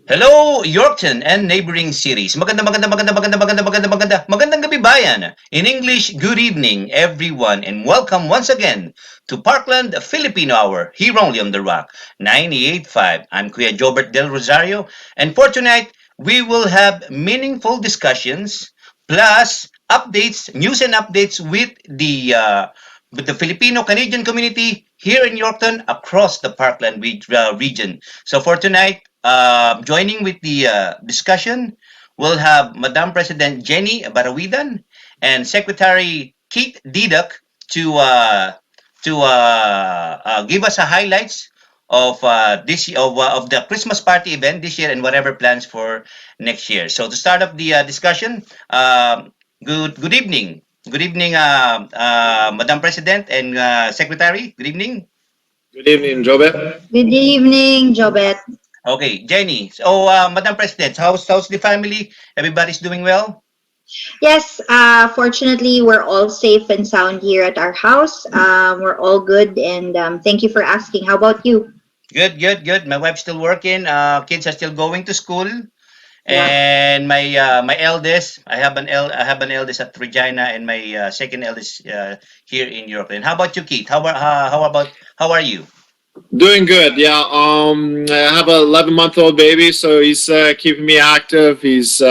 Hello, Yorkton and neighboring cities. Magandang gabi bayan. In English, good evening everyone and welcome once again to Parkland Filipino Hour here only on The Rock 98.5. I'm Kuya Jobert Del Rosario and for tonight we will have meaningful discussions plus updates, news and updates with the Filipino Canadian community here in Yorkton across the Parkland region. So for tonight, joining with the discussion, we'll have Madam President Jenny Baraoidan and Secretary Keith Diduch to give us a highlights of the Christmas party event this year and whatever plans for next year. So to start up the discussion, good evening. Good evening, Madam President and Secretary. Good evening. Good evening, Jobet. Good evening, Jobet. Okay, Jenny. So, Madam President, how's the family? Everybody's doing well? Yes, fortunately, we're all safe and sound here at our house. We're all good, and thank you for asking. How about you? Good. My wife's still working. Kids are still going to school. Yeah. And my eldest, I have an eldest at Regina, and my second eldest here in Europe. And how about you, Keith? How are you? Doing good. Yeah. I have a 11-month-old baby, so he's keeping me active. He's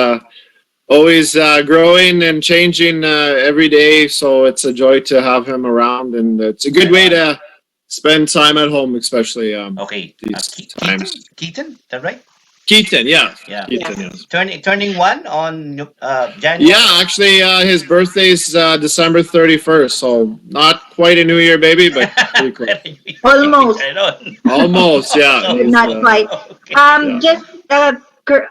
always growing and changing every day, so it's a joy to have him around, and it's a good way to spend time at home, especially Okay, these times. Keaton, is that right? Keaton, yeah. Yeah. Keaton, Yeah. yes. Turning one on January. Yeah, actually, his birthday's December 31st, so not quite a New Year baby, but pretty close. Almost. Right on. Almost, yeah. He's, Not quite. Okay. yeah.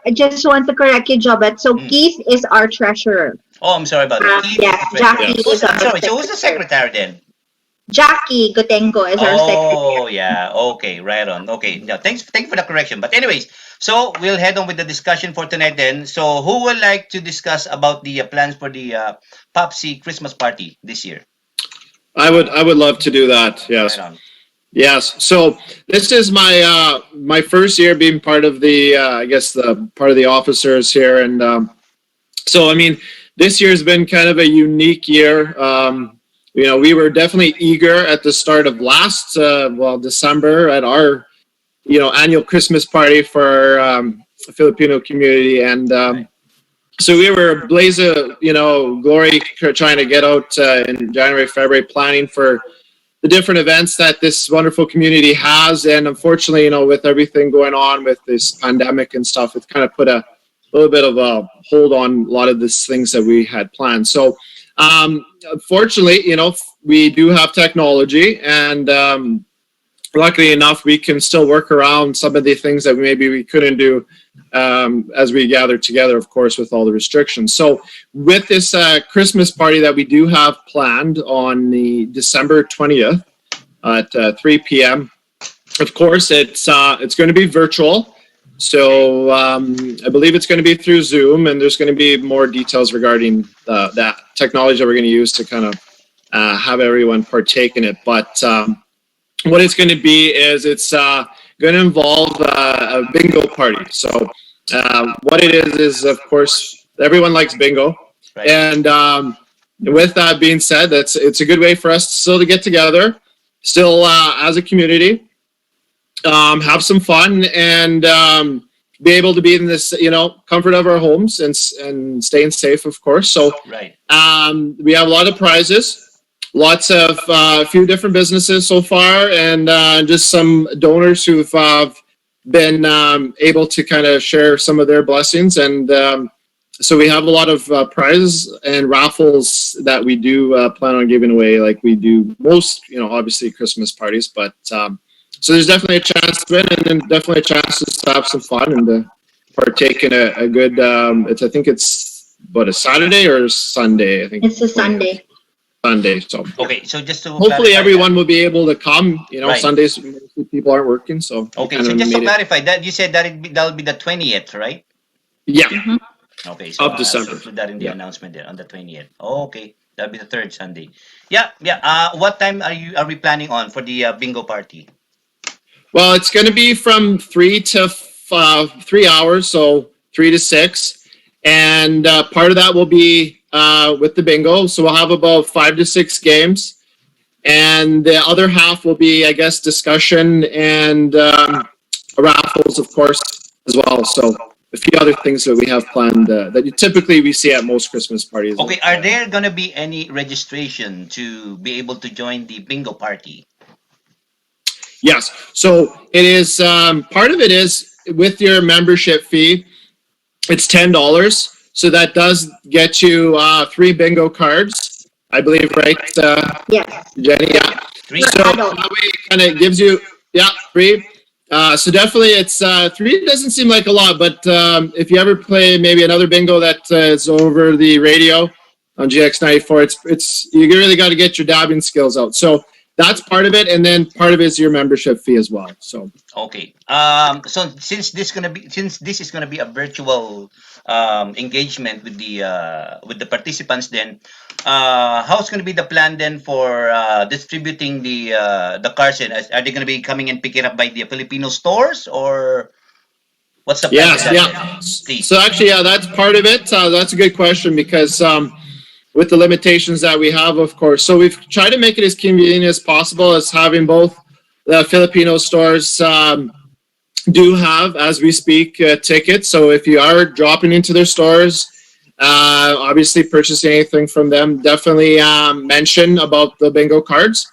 I just want to correct you, Jobet. So Keith is our treasurer. Oh, I'm sorry about that. Keith Yeah, is the Jackie treasurer. is our Sorry, so who's the secretary. secretary then? Jackie Gotenko is our Oh, secretary. yeah. Okay, right on. Okay. Yeah, thank you for the correction. But anyways, so we'll head on with the discussion for tonight then. So who would like to discuss about the plans for the PAFCI Christmas party this year? I would love to do that. Right Yes. on. Yes. So this is my first year being part of the I guess the part of the officers here, and so I mean this year's been kind of a unique year. We were definitely eager at the start of last December at our annual Christmas party for the Filipino community, and so we were blaze of glory trying to get out in January, February, planning for the different events that this wonderful community has. And unfortunately, with everything going on with this pandemic and stuff, it's kind of put a little bit of a hold on a lot of these things that we had planned. So unfortunately, we do have technology, and luckily enough, we can still work around some of the things that maybe we couldn't do as we gather together, of course, with all the restrictions. So with this Christmas party that we do have planned on the December 20th at 3 p.m., of course, it's going to be virtual. So I believe it's going to be through Zoom, and there's going to be more details regarding that technology that we're going to use to kind of have everyone partake in it. But what it's going to be is it's going to involve a bingo party. So what it is of course everyone likes bingo, Right. and with that being said, it's a good way for us still to get together, still as a community, have some fun, and be able to be in this comfort of our homes and staying safe, of course. So Right. we have a lot of prizes. Lots of a few different businesses so far, and just some donors who've been able to kind of share some of their blessings. And so we have a lot of prizes and raffles that we do plan on giving away, like we do most, obviously Christmas parties. But so there's definitely a chance to win, and then definitely a chance to have some fun and to partake in a good. I think it's a Saturday or Sunday. I think It's a Sunday. Sunday. So Okay, so just to hopefully clarify everyone will be able to come. Right. Sundays people aren't working, so Okay, kind so of just to made it- clarify that you said that'll be the 20th, right? yeah, Mhm. Okay, so Of December. include that in the Yeah. announcement there on the 20th. Okay, that'll be the third Sunday. Yeah. What time are we planning on for the bingo party? well, it's going to be from 3 to 3 hours, so 3 to 6, and part of that will be with the bingo. So we'll have about 5 to 6 games, and the other half will be, I guess, discussion and raffles, of course, as well. So a few other things that we have planned that you typically we see at most Christmas parties. Okay, are there gonna be any registration to be able to join the bingo party? Yes. So it is part of it is with your membership fee. It's $10. So that does get you 3 bingo cards, I believe, right, Yes. Jenny? Yeah. Three. So that way it kind of gives you, yeah, 3. So definitely it's 3 doesn't seem like a lot, but if you ever play maybe another bingo that is over the radio on GX94, it's you really got to get your dabbing skills out. So that's part of it, and then part of it is your membership fee as well. So Okay. So since this is gonna be a virtual engagement with the participants, then how's gonna be the plan then for distributing the cards? And are they gonna be coming and picking up by the Filipino stores, or what's the plan? yes, with that yeah. then? Please. So actually, yeah, that's part of it. That's a good question because with the limitations that we have, of course. So we've tried to make it as convenient as possible as having both the Filipino stores do have, as we speak, tickets. So if you are dropping into their stores, obviously purchasing anything from them, definitely mention about the bingo cards,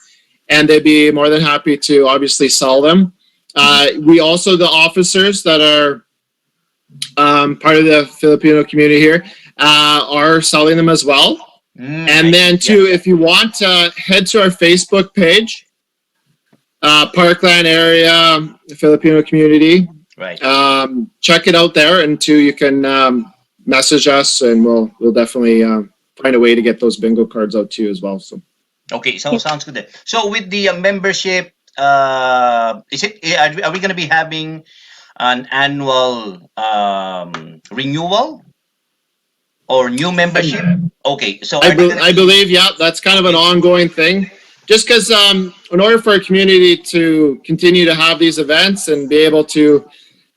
and they'd be more than happy to obviously sell them. We also, the officers that are part of the Filipino community here, are selling them as well. And then too, if you want, head to our Facebook page, Parkland area Filipino community. Right. Check it out there, and too, you can message us, and we'll definitely find a way to get those bingo cards out to you as well. So Okay. So sounds good. Then. So with the membership, is it? Are we gonna be having an annual renewal or new membership? Okay. So are they gonna I believe, yeah, that's kind of an ongoing thing. Just because in order for a community to continue to have these events and be able to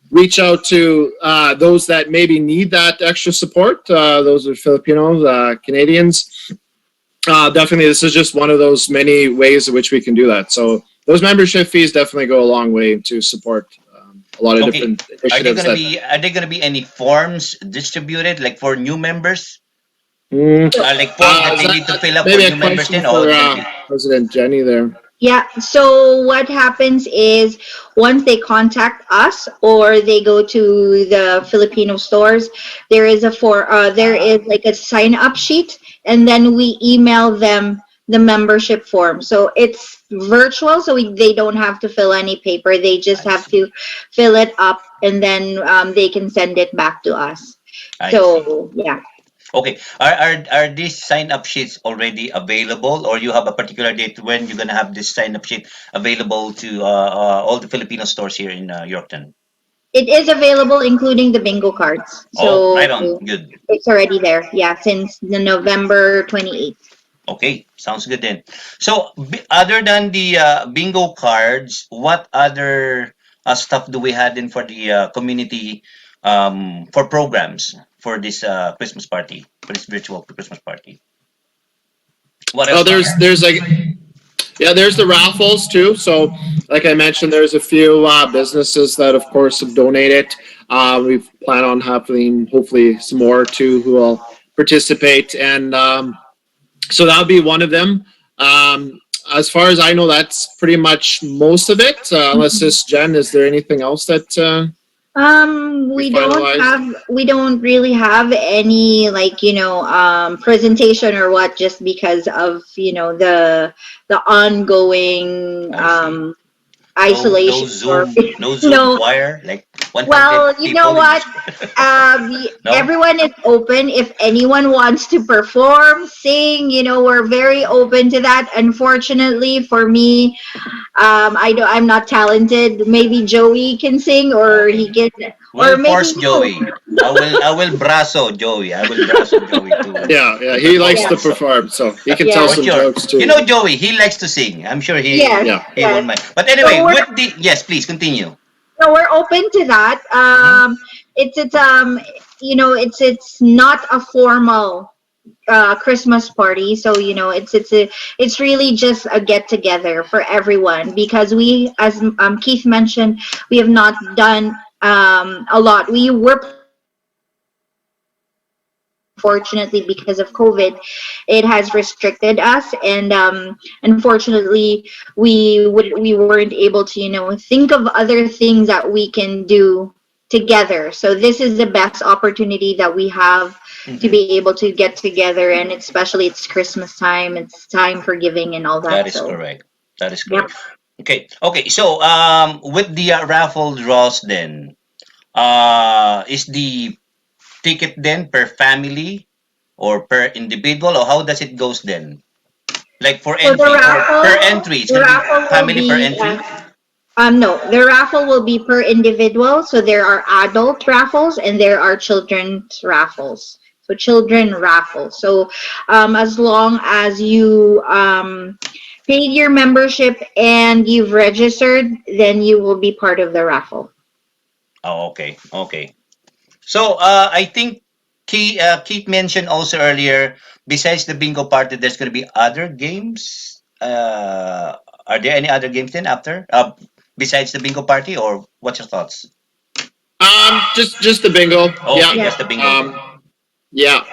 reach out to those that maybe need that extra support, those are Filipinos, Canadians, definitely this is just one of those many ways in which we can do that. So those membership fees definitely go a long way to support a lot of Okay. different Are there initiatives. are there gonna be any forms distributed like for new members? Mm, Like forms that is they that need to fill up for maybe a new members question then? Oh, for it's gonna be President Jenny there? Yeah, so what happens is once they contact us or they go to the Filipino stores, there is like a sign up sheet, and then we email them the membership form. So it's virtual, so they don't have to fill any paper. They just have to fill it up, and then they can send it back to us. I see. So yeah. Okay. Are these sign up sheets already available, or you have a particular date when you're gonna have this sign up sheet available to all the Filipino stores here in Yorkton? It is available, including the bingo cards. Oh, So right on. Good. it's already there. Yeah, since the November 28th. Okay, sounds good then. So, other than the bingo cards, what other stuff do we have in for the community for programs for this Christmas party, for this virtual Christmas party? What Oh, else? there's like, yeah, there's the raffles too. So, like I mentioned, there's a few businesses that, of course, have donated. We plan on having hopefully some more too who will participate, and so that'll be one of them. As far as I know, that's pretty much most of it. Unless this Jen, is there anything else that finalized? We don't really have any like, presentation or what, just because of, the ongoing I isolation. No Zoom No, choir, like 100 well, you know people. what? No? Everyone is open. If anyone wants to perform, sing, we're very open to that. Unfortunately, for me, I'm not talented. Maybe Joey can sing, or Okay. he can, or We'll maybe force Joey. I will brasso Joey. I will brasso Joey to Yeah, to he perform likes to also. perform, so he can Yeah. tell For some sure. jokes too. You know Joey, he likes to sing. I'm sure Yes, Yeah. he yes. won't mind. But So anyway, we're with the yes, please continue. So we're open to that. Mm-hmm. It's it's not a formal Christmas party. So it's really just a get together for everyone because we, as Keith mentioned, we have not done a lot. We were planning to do a lot, but unfortunately because of COVID, it has restricted us, and unfortunately we weren't able to think of other things that we can do together. So this is the best opportunity that we have to Mm-hmm. be able to get together, and especially it's Christmas time, it's time for giving and all That that. is So correct. That is yep. correct. Okay. Okay. So with the raffle draws, then is the ticket then per family or per individual, or how does it goes then? Like for So the entry or per raffle entry, it's the gonna be raffle will family per be entry. no, the raffle will be per individual. So there are adult raffles and there are children's raffles. So children raffle. So as long as you paid your membership and you've registered, then you will be part of the raffle. Oh, okay. Okay. So I think Keith mentioned also earlier, besides the bingo party, there's going to be other games. Are there any other games then after? Besides the bingo party, or what's your thoughts? Just the bingo. Yeah. Okay, Yeah. just the bingo then. Um, yeah.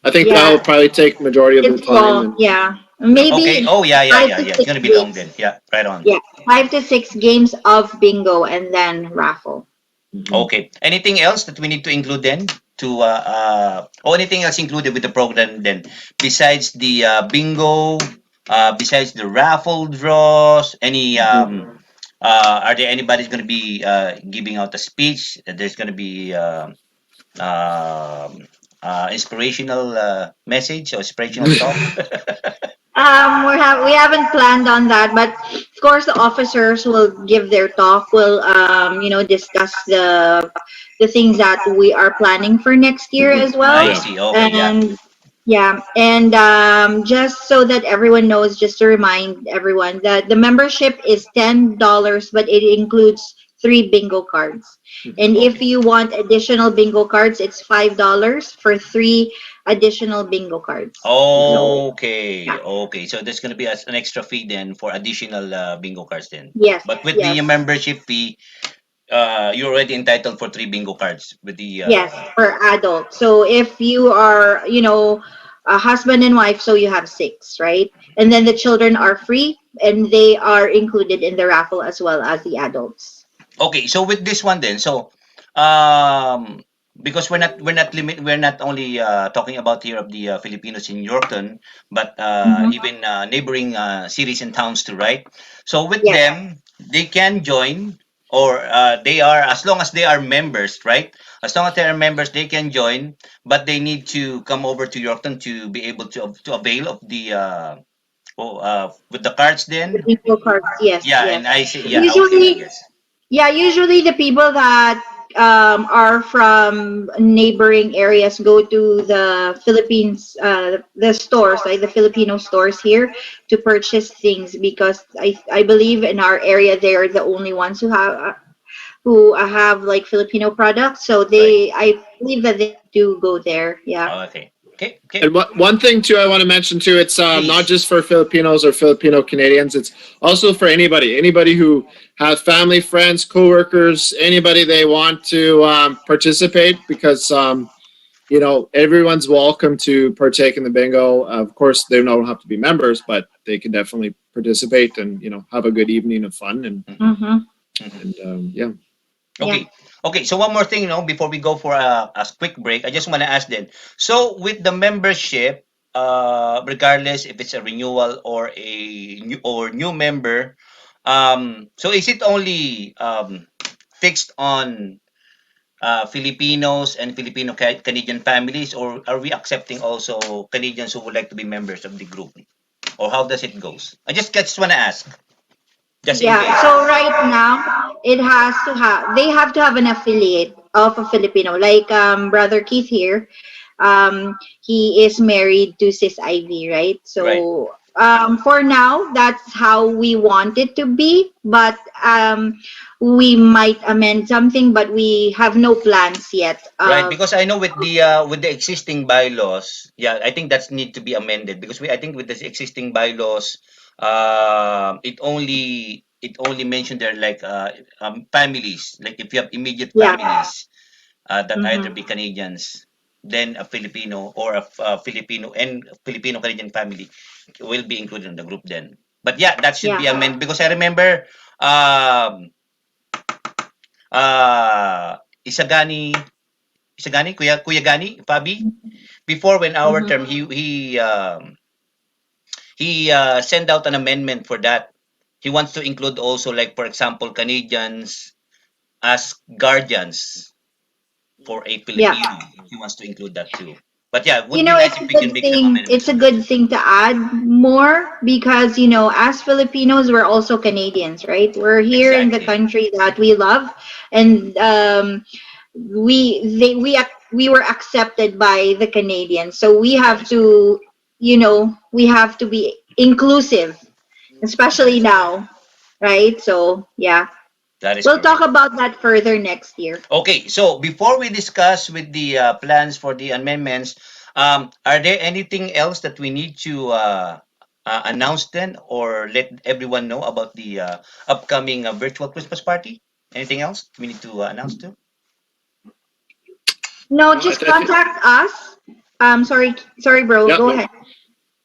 I think that Yeah. will probably take majority of the It's time, long. and Yeah. Okay. Maybe Oh yeah, yeah, five yeah, to yeah. It's six going to be long then. games. Yeah, right on. Yeah. 5 to 6 games of bingo and then raffle. Mhm. Okay. Anything else that we need to include then? To or anything else included with the program then besides the bingo, besides the raffle draws, any Mhm. are there anybody's going to be giving out a speech? There's going to be um inspirational message or inspirational talk. We haven't planned on that, but of course the officers will give their talk. Will discuss the things that we are planning for next year as I well, Yeah. see. Okay, yeah. and yeah, and just so that everyone knows, just to remind everyone that the membership is $10, but it includes 3 bingo cards. And if Okay. you want additional bingo cards, it's $5 for 3 additional bingo cards. So Okay, yeah. okay. So there's going to be an extra fee then for additional bingo cards then. Yes, But with the yes, membership fee, you're already entitled for 3 bingo cards with the yes, for adult. So if you are, a husband and wife, so you have six, right? And then the children are free and they are included in the raffle as well as the adults. Okay, so with this one then, so um because we're not only talking about here of the Filipinos in Yorkton, but Hmm. even neighboring cities and towns too, right? So with Yes, them, they can join, or they are, as long as they are members, right? As long as they are members, they can join, but they need to come over to Yorkton to be able to avail of the with the cards the then. bingo cards. Yes, Yeah, and yes. I say, yeah, I was saying that, Usually, yes. yeah, usually the people that are from neighboring areas go to the Philippines, the stores, like the Filipino stores here, to purchase things because I believe in our area they are the only ones who have like Filipino products. So Right. I believe that they do go there. Yeah. Oh, okay. Okay. Okay. And one thing too, I want to mention too, it's not Please. just for Filipinos or Filipino Canadians. It's also for anybody who has family, friends, coworkers, anybody they want to participate, because everyone's welcome to partake in the bingo. Of course, they don't have to be members, but they can definitely participate and have a good evening of fun, and Hmm. Mm-hmm. Hmm. yeah. Yeah. Okay. Okay. So one more thing, before we go for a quick break, I just want to ask then. So with the membership, regardless if it's a renewal or a new member, so is it only fixed on Filipinos and Filipino Canadian families, or are we accepting also Canadians who would like to be members of the group, or how does it goes? I just want to ask, just in Yeah, case. so right now they have to have an affiliate of a Filipino. Like Brother Keith here, he is married to Sis Ivy, right? Right. So for now, that's how we want it to be. But we might amend something, but we have no plans yet. Right, because I know with the existing bylaws, yeah, I think that's need to be amended because I think with the existing bylaws, it only mentioned there like families, like if you have immediate Yeah. families that either Mm-hmm. be Canadians, then a Filipino or a Filipino and Filipino Canadian family will be included in the group then. But yeah, that should be Yeah. amended because I remember um uh Isagani Isagani, Kuya Gani, Fabi, before when our term, Mm-hmm. he sent out an amendment for that. He wants to include also, like for example, Canadians as guardians for a Yeah. Filipino. He wants to include that too. But yeah, it You would be know, nice it's if a we can good make some thing. amendments It's a on that. good thing to add more because, as Filipinos, we're also Canadians, right? We're here in the Exactly. country that we love, and we were accepted by the Canadians, so we That have is correct. to, we have to be inclusive, That especially is correct. now, right? So yeah, That is we'll talk correct. about that further next year. Okay, so before we discuss with the plans for the amendments, are there anything else that we need to announce then or let everyone know about the upcoming virtual Christmas party? Anything else we need to announce to? No, No, just contact us. Sorry, bro. yeah. Go ahead.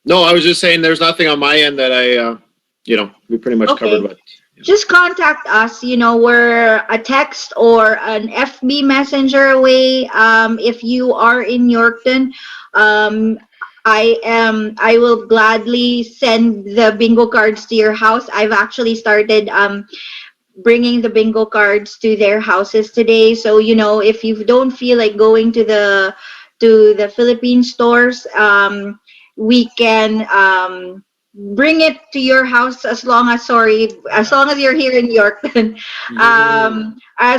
No, I was just saying there's nothing on my end that we pretty much covered Okay. what. Just contact us. We're a text or an FB messenger away. If you are in Yorkton, um, I will gladly send the bingo cards to your house. I've actually started bringing the bingo cards to their houses today. So if you don't feel like going to the Philippine stores, we can bring it to your house as long as you're here in Yorkton.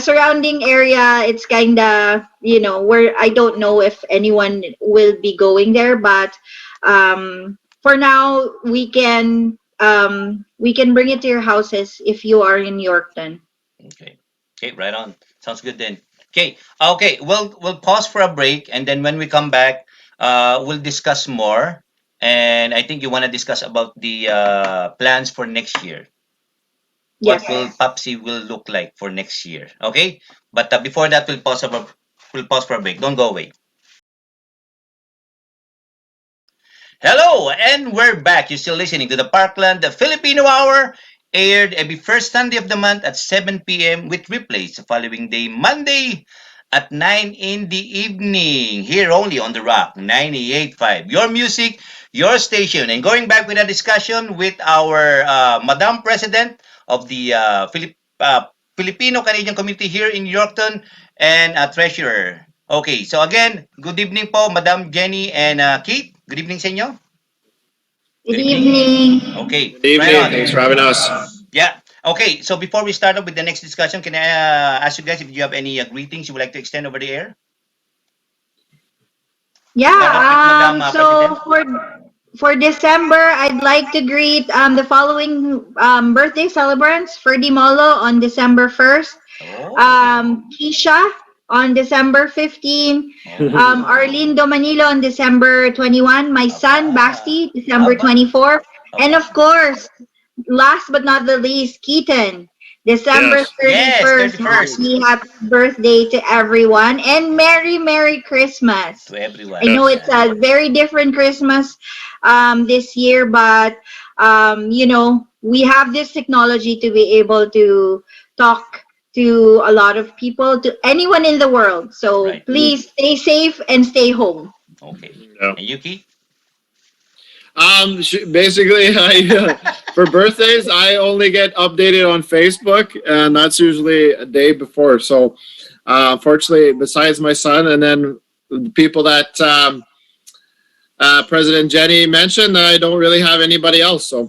Surrounding area, it's kind of where I don't know if anyone will be going there, but for now we can bring it to your houses if you are in Yorkton. Okay. Okay, right on. Sounds good then. Okay. Okay, we'll pause for a break and then when we come back, we'll discuss more. And I think you want to discuss about the plans for next year. What Yes. will PAPSI will look like for next year? Okay, but before that, we'll pause for a break. Don't go away. Hello, and we're back. You're still listening to the Parkland, the Filipino Hour, aired every first Sunday of the month at 7 p.m. with replays the following day, Monday at 9 in the evening. Here only on The Rock 98.5. Your music, your station. And going back with a discussion with our Madam President of the Filipino Canadian community here in Yorkton and Treasurer. Okay, so again, good evening po, Madam Jenny and Keith. Good evening sa inyo. Good Good evening. evening. Okay, Good right evening. on. Thanks for having us. Yeah. Okay, so before we start up with the next discussion, can I ask you guys if you have any greetings you would like to extend over the air? Start off with Yeah. Madam So President. for December, I'd like to greet the following birthday celebrants: Ferdy Molo on December 1st, Oh. Keisha on December 15, Oh. Arlindo Manilo on December 21, my son Aba. Basti December Aba. 24, and Aba. of course, last but not the least, Keaton. December Yes. Yes, 31st. 31st. Happy birthday to everyone and Merry Christmas. To everyone. I know Yes. it's Yeah. a very different Christmas this year, but we have this technology to be able to talk to a lot of people, to anyone in the world. So Right. please stay safe and stay home. Okay. Yeah. And Yuki? Basically, for birthdays, I only get updated on Facebook, and that's usually a day before. So, unfortunately, besides my son, and then the people that President Jenny mentioned, I don't really have anybody else. So,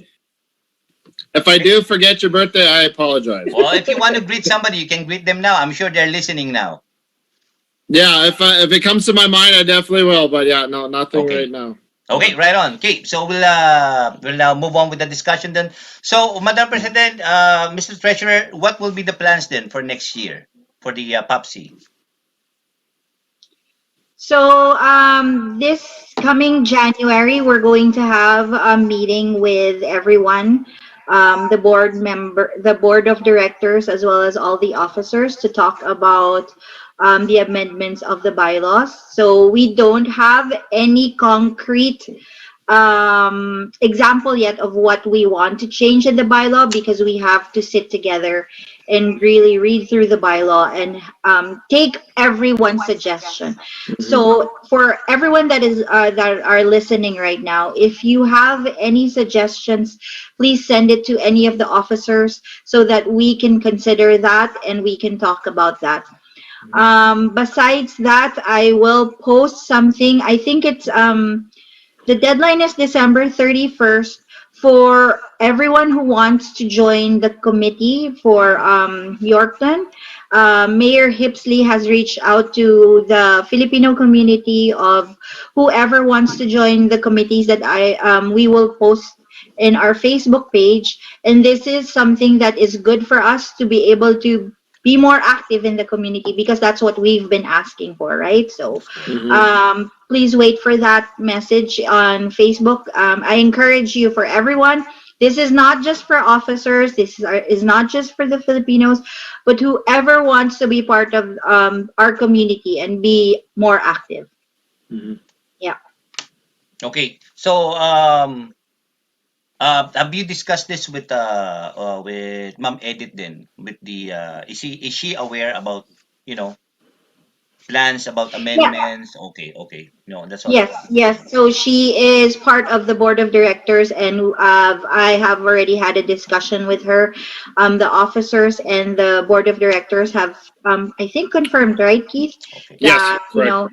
if I Okay. do forget your birthday, I apologize. Well, if you want to greet somebody, you can greet them now. I'm sure they're listening now. Yeah, if it comes to my mind, I definitely will. But yeah, no, nothing right Okay. now. Okay, right on. Okay, so we'll now move on with the discussion then. So, Madam President, Mr. Treasurer, what will be the plans then for next year for the PAPSI? So this coming January, we're going to have a meeting with everyone, the board of directors, as well as all the officers to talk about the amendments of the bylaws. So we don't have any concrete example yet of what we want to change in the bylaw because we have to sit together and really read through the bylaw and take everyone's suggestion. Mhm. So for everyone that are listening right now, if you have any suggestions, please send it to any of the officers so that we can consider that and we can talk about that. Besides that, I will post something. I think it's the deadline is December 31st for everyone who wants to join the committee for Yorkton. Mayor Hipsley has reached out to the Filipino community of whoever wants to join the committees that we will post in our Facebook page. And this is something that is good for us to be able to be more active in the community because that's what we've been asking for, right? So Of course. Mhm. please wait for that message on Facebook. I encourage you for everyone. This is not just for officers. Is not just for the Filipinos, but whoever wants to be part of our community and be more active. Mhm. Yeah. Okay, so have you discussed this with Ma'am Edith then? With the is she aware about you know plans about Yeah. amendments? Okay, okay. No, that's what I Yes, want to know. yes. So she is part of the board of directors, and I have already had a discussion with her. The officers and the board of directors have, I think, confirmed, right, Keith, Okay. Yes, that correct.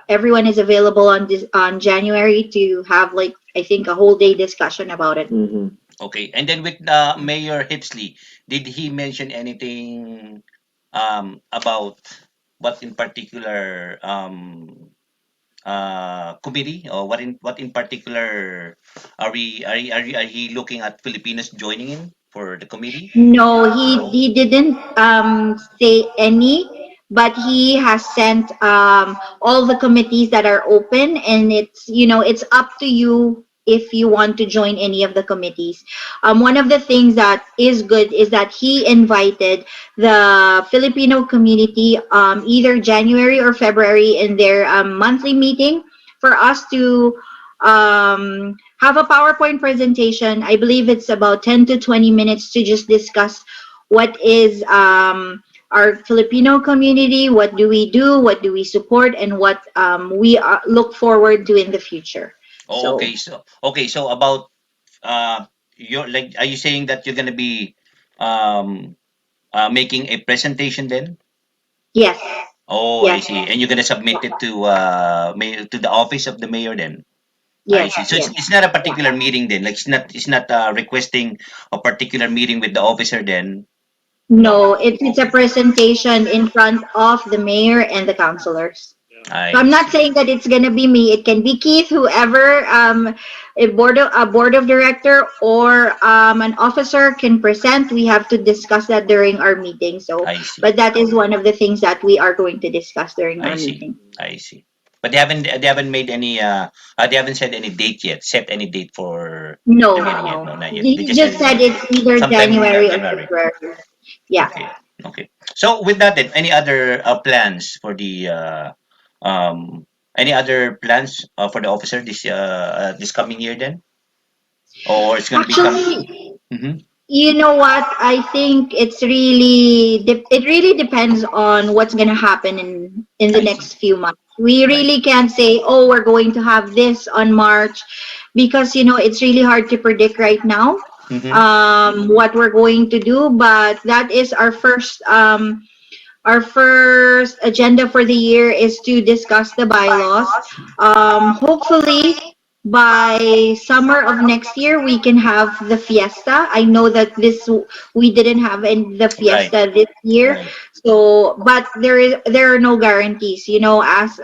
everyone is available on January to have like I think a whole day discussion about it. Mhm. Okay. And then with Mayor Hipsley, did he mention anything about what in particular committee or what in particular are he looking at Filipinos joining in for the committee? No, No. he didn't say any, but he has sent all the committees that are open, and it's up to you if you want to join any of the committees. One of the things that is good is that he invited the Filipino community either January or February in their monthly meeting for us to have a PowerPoint presentation. I believe it's about 10 to 20 minutes to just discuss what is our Filipino community, what do we do, what do we support, and what we look forward to in the future. Oh, So, okay, so about you're like are you saying that you're gonna be um making a presentation then? yes, Oh, I yes, see. And you're gonna submit it to mayor to the office of the mayor then. I yes, see. So it's, yes. it's not a particular meeting then. Like it's not requesting a particular meeting with the officer then. No. No, it's a presentation in front of the mayor and the councilors. So I I'm not see. saying that it's gonna be me. It can be Keith, whoever, a board of director or an officer can present. We have to discuss that during our meeting. So, I see. but that is one of the things that we are going to discuss during I our see. meeting. I see. But they haven't made any they haven't said any date yet. Set any date for the No, meeting yet. no. No, not yet. They He just said just said it's either sometime in January or January. February. Yeah. Okay. Okay. So with that, then, any other plans for the any other plans for the officer this coming year then, or it's going to become? Actually, Hmm. you know what? I think it really depends on what's gonna happen in the I see. next few months. We Right. really can't say, oh, we're going to have this on March, because it's really hard to predict right now Mm-hmm. what we're going to do. But that is our first agenda for the year is to discuss the bylaws. Hopefully, by summer of next year, we can have the fiesta. I know that we didn't have the Right. fiesta this year, Right. so but there are no guarantees. As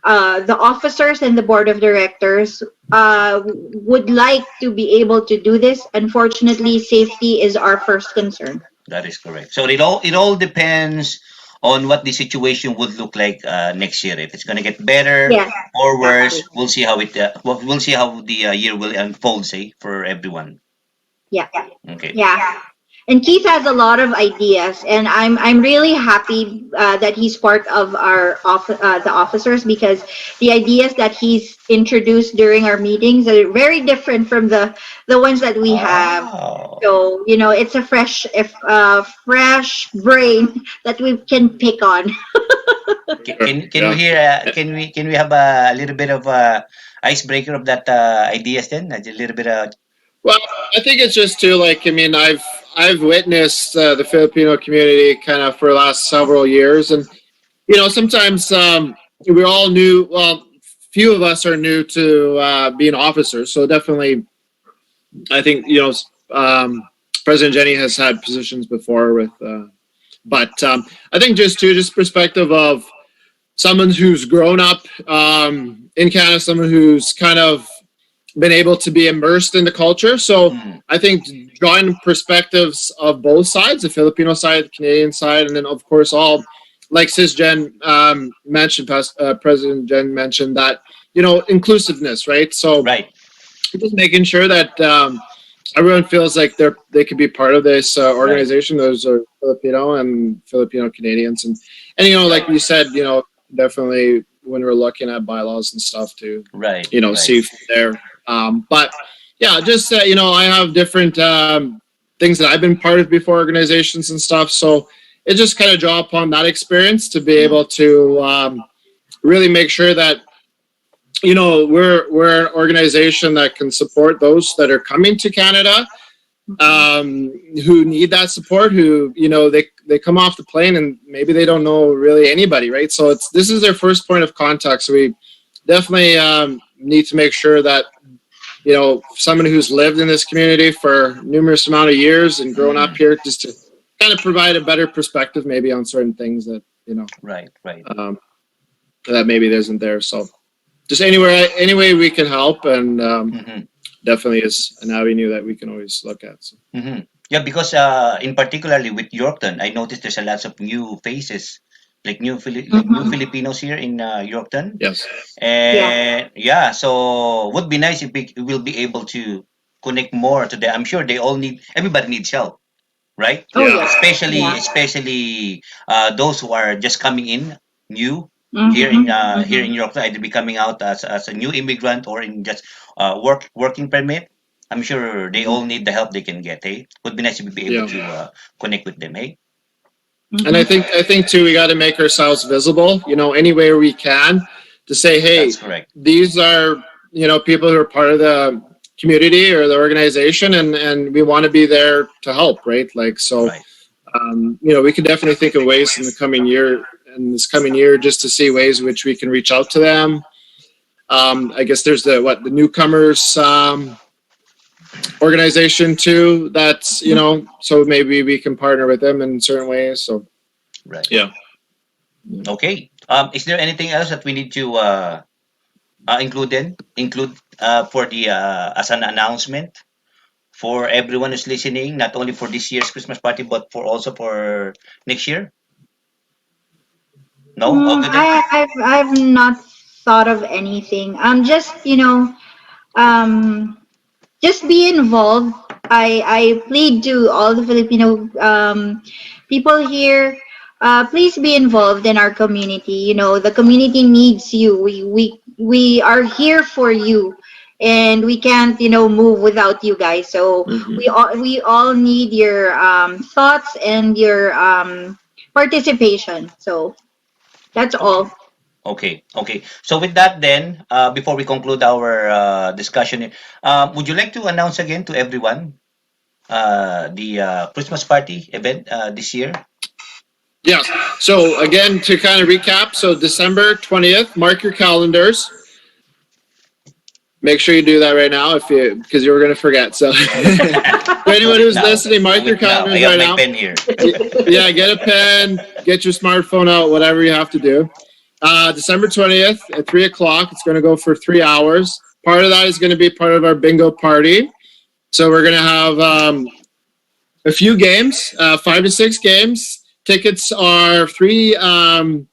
the officers and the board of directors would like to be able to do this. Unfortunately, safety is our first concern. That is correct. So it all depends on what the situation would look like next year. If it's going to get better Yes, or exactly. worse, we'll see how we'll see how the year will unfold. Say for everyone. Yeah. Okay. Yeah. And Keith has a lot of ideas, and I'm really happy that he's part of the officers, because the ideas that he's introduced during our meetings are very different from the ones that we have. Oh. So it's a fresh brain that we can pick on. Can we Yeah. hear? Can we have a little bit of icebreaker of that ideas then? A little bit of. Well, I think it's just too like I mean I've witnessed the Filipino community kind of for the last several years, and sometimes we're all new. Well, few of us are new to being officers, so definitely I think President Jenny has had positions before with, but I think just perspective of someone who's grown up in Canada, someone who's kind of been able to be immersed in the culture. So Mm, I think drawing perspectives of both sides, the Filipino side, the Canadian side, and then of course all, like Sis Jen mentioned, President Jen mentioned that inclusiveness, right? So right. just making sure that everyone feels like they could be part of this Right. organization. Those are Filipino and Filipino Canadians, and like Right. you said, definitely when we're looking at bylaws and stuff to Right. Right. see from there. But yeah, just I have different things that I've been part of before, organizations and stuff. So it just kind of draw upon that experience to be Mm, able to really make sure that we're an organization that can support those that are coming to Canada, who need that support, who they come off the plane and maybe they don't know really anybody, right? So this is their first point of contact. So we definitely need to make sure that someone who's lived in this community for numerous amount of years and grown up mm, here, just to kind of provide a better perspective maybe on certain things that right. Right. um, that maybe isn't there. So just any way we can help, and Hmm. definitely is an avenue that we can always look at. So. Hmm. Yeah, because in particularly with Yorkton, I noticed there's a lots of new faces, like new Mhm. Filipinos here in Yorkton. Yes. Yeah. And yeah, so would be nice if we will be able to connect more to them. I'm sure everybody needs help, right? Oh Yeah. yeah. Yeah. Especially those who are just coming in new Mhm. here Mhm. in Europe, either be coming out as a new immigrant or in just working permit. I'm sure they all need the help they can get. Hey, would be nice if we be able Yeah. to connect with them. Hey, And I Mhm. think too we got to make ourselves visible. Anywhere we can to say, hey, that's correct. these are people who are part of the community or the organization, and we want to be there to help, right? Like so. Right. We could definitely think of ways in this coming year, just to see ways in which we can reach out to them. I guess there's the newcomers organization too. That's so maybe we can partner with them in certain ways. So Right. yeah, Okay. Is there anything else that we need to include for the as an announcement for everyone who's listening, not only for this year's Christmas party, but for next year? No? All good then? I've not thought of anything. Just um, just be involved. I plead to all the Filipino people here. Please be involved in our community. The community needs you. We are here for you, and we can't move without you guys. So hmm we all need your thoughts and your participation. So that's Okay. all. Okay. Okay. So with that then, before we conclude our discussion, would you like to announce again to everyone the Christmas party event this year? yeah. So again, to kind of recap, so December 20th, mark your calendars. Make sure you do that right now because you were going to forget. So for anyone who's Now, listening, mark do your it now. I calendars have right my now. pen here. Yeah, get a pen, get your smartphone out, whatever you have to do. December 20th at 3 o'clock. It's going to go for 3 hours. Part of that is going to be part of our bingo party. So we're going to have a few games, 5 to 6 games. Tickets are three for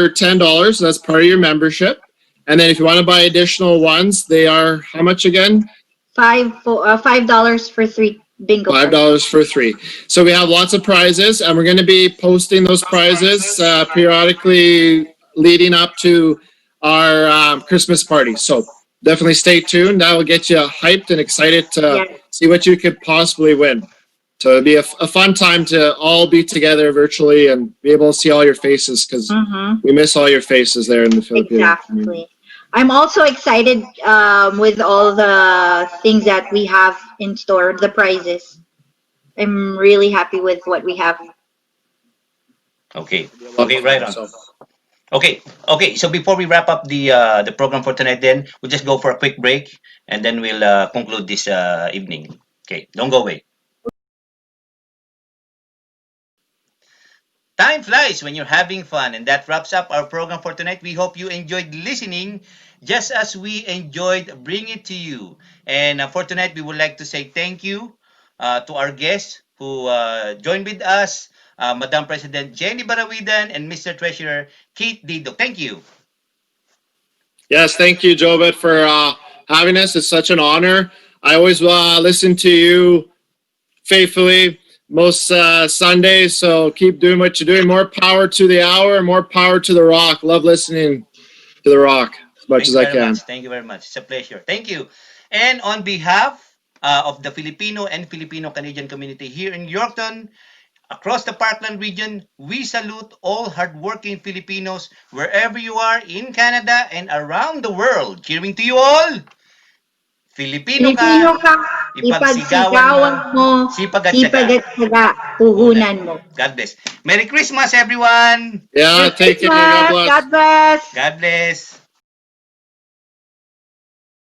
$10. So that's part of your membership. And then if you want to buy additional ones, they are how much again? $5 for three bingo. $5 for three. So we have lots of prizes, and we're going to be posting those prizes periodically leading up to our Christmas party. So definitely stay tuned. That will get you hyped and excited to see what you could possibly win. So it'll be a fun time to all be together virtually and be able to see all your faces because we miss all your faces there in the Philippines. Exactly. I'm also excited with all the things that we have in store, the prizes. I'm really happy with what we have. Okay. Okay, right on. Okay. So before we wrap up the program for tonight, then we'll just go for a quick break, and then we'll conclude this evening. Okay, don't go away. Time flies when you're having fun, and that wraps up our program for tonight. We hope you enjoyed listening just as we enjoyed bringing it to you. And for tonight, we would like to say thank you to our guests who joined with us, Madam President Jenny Baraoidan and Mr. Treasurer Keith Dido. Thank you. Yes, thank you, Jobet, for having us. It's such an honor. I always listen to you faithfully most Sundays, so keep doing what you're doing. More power to the hour, more power to the rock. Love listening to the rock as much Thank as you I very can. much. Thank you very much. It's a pleasure. Thank you. And on behalf of the Filipino and Filipino-Canadian community here in Yorkton, across the Parkland region, we salute all hardworking Filipinos wherever you are in Canada and around the world. Cheering to you all! Filipino Pilipino ka, ka, ipagsigawan mo, ipagsigawan mo, sipag at sipag syaga. at syaga, Puhunan puhunan mo. mo. God bless. Merry Christmas, everyone! Yeah, Merry take care. God Christmas! bless. God bless! God bless!